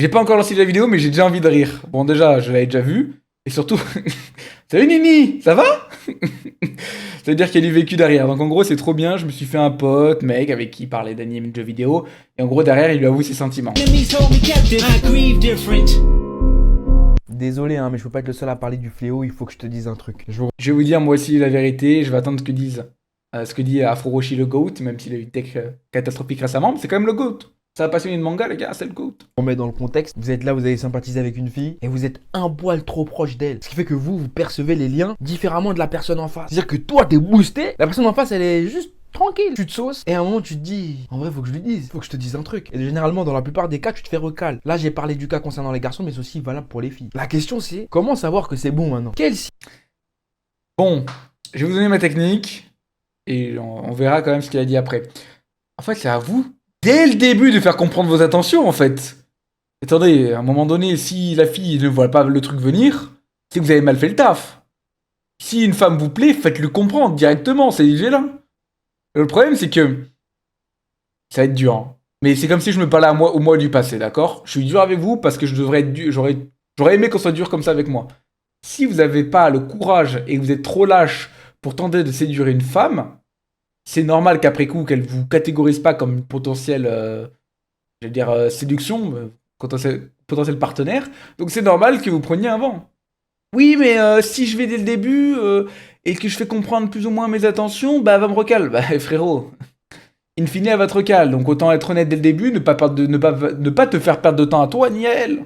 J'ai pas encore lancé la vidéo, mais j'ai déjà envie de rire. Bon, déjà, je l'avais déjà vu. Et surtout, salut Nini, ça va? Ça veut dire qu'il y a du vécu derrière. Donc en gros, c'est trop bien. Je me suis fait un pote, mec, avec qui il parlait d'anime de jeux vidéo. Et en gros, derrière, il lui avoue ses sentiments. Désolé, hein, mais je peux pas être le seul à parler du fléau, il faut que je te dise un truc. Je vais vous dire moi aussi la vérité. Je vais attendre ce que dit Afro Roshi le GOAT, même s'il a eu une tech catastrophique récemment. Mais c'est quand même le GOAT. Ça a passionné de manga, les gars, c'est le GOAT. On met dans le contexte, vous êtes là, vous avez sympathisé avec une fille et vous êtes un poil trop proche d'elle. Ce qui fait que vous percevez les liens différemment de la personne en face. C'est-à-dire que toi, t'es boosté, la personne en face, elle est juste tranquille. Tu te sauces et à un moment, tu te dis, en vrai, faut que je lui dise, faut que je te dise un truc. Et généralement, dans la plupart des cas, tu te fais recal. Là, j'ai parlé du cas concernant les garçons, mais c'est aussi valable pour les filles. La question, c'est comment savoir que c'est bon maintenant? Bon, je vais vous donner ma technique et on verra quand même ce qu'il a dit après. En fait, c'est à vous, dès le début, de faire comprendre vos intentions, en fait. Attendez, à un moment donné, si la fille ne voit pas le truc venir, c'est que vous avez mal fait le taf. Si une femme vous plaît, faites-le comprendre directement, c'est là. Le problème, c'est que ça va être dur, hein. Mais c'est comme si je me parlais au moi du passé, d'accord? Je suis dur avec vous parce que je devrais être dur, j'aurais aimé qu'on soit dur comme ça avec moi. Si vous n'avez pas le courage et que vous êtes trop lâche pour tenter de séduire une femme, c'est normal qu'après coup, qu'elle vous catégorise pas comme une potentielle, séduction, potentiel partenaire. Donc c'est normal que vous preniez un vent. Oui, mais si je vais dès le début et que je fais comprendre plus ou moins mes intentions, bah elle va me recal. Bah frérot, in fine elle va te recal. Donc autant être honnête dès le début, ne pas te faire perdre de temps à toi ni à elle.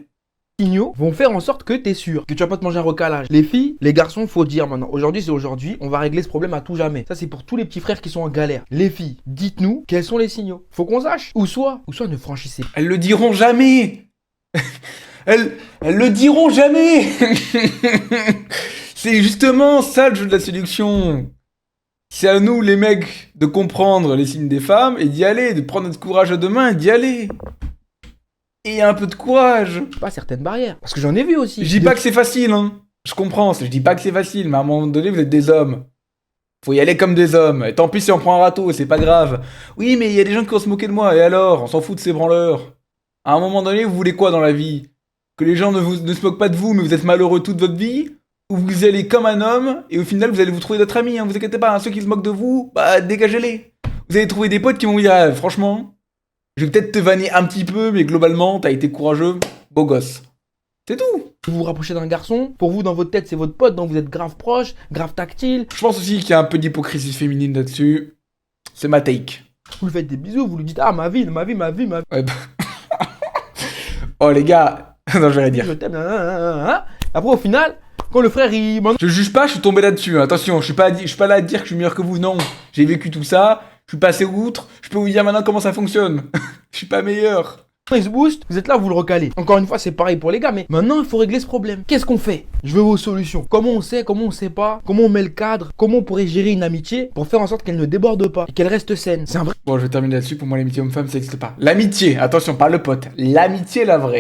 Signaux vont faire en sorte que t'es sûr que tu vas pas te manger un recalage. Les filles, les garçons, faut dire maintenant. Aujourd'hui, c'est aujourd'hui. On va régler ce problème à tout jamais. Ça, c'est pour tous les petits frères qui sont en galère. Les filles, dites-nous quels sont les signaux. Faut qu'on sache. Ou soit ne franchissez pas. Elles le diront jamais. elles le diront jamais. C'est justement ça le jeu de la séduction. C'est à nous, les mecs, de comprendre les signes des femmes et d'y aller, de prendre notre courage à deux mains et d'y aller. Et un peu de courage. Pas certaines barrières. Parce que j'en ai vu aussi. Je dis pas que c'est facile, hein. Je comprends, je dis pas que c'est facile, mais à un moment donné, vous êtes des hommes. Faut y aller comme des hommes. Et tant pis si on prend un râteau, c'est pas grave. Oui, mais il y a des gens qui vont se moquer de moi, et alors? On s'en fout de ces branleurs. À un moment donné, vous voulez quoi dans la vie? Que les gens ne se moquent pas de vous, mais vous êtes malheureux toute votre vie? Ou vous allez comme un homme, et au final, vous allez vous trouver d'autres amis, hein. Vous inquiétez pas, hein. Ceux qui se moquent de vous, bah dégagez-les. Vous allez trouver des potes qui vont vous dire, ah, franchement, je vais peut-être te vanner un petit peu, mais globalement, t'as été courageux, beau gosse. C'est tout. Vous vous rapprochez d'un garçon, pour vous, dans votre tête, c'est votre pote, donc vous êtes grave proche, grave tactile. Je pense aussi qu'il y a un peu d'hypocrisie féminine là-dessus. C'est ma take. Vous lui faites des bisous, vous lui dites, ah, ma vie. Ouais, bah... oh les gars, non, je vais rien dire. Je t'aime, nanana. Après, au final, quand le frère, il... Je juge pas, je suis tombé là-dessus. Attention, je suis pas là à dire que je suis meilleur que vous. Non, j'ai vécu tout ça. Je suis passé outre. Je peux vous dire maintenant comment ça fonctionne. Je suis pas meilleur. Il se booste, vous êtes là, vous le recalez. Encore une fois, c'est pareil pour les gars, mais maintenant, il faut régler ce problème. Qu'est-ce qu'on fait? Je veux vos solutions. Comment on sait, comment on sait pas, comment on met le cadre, comment on pourrait gérer une amitié pour faire en sorte qu'elle ne déborde pas et qu'elle reste saine. C'est un vrai. Bon, je vais terminer là-dessus. Pour moi, l'amitié homme-femme, ça n'existe pas. L'amitié, attention, pas le pote. L'amitié, la vraie.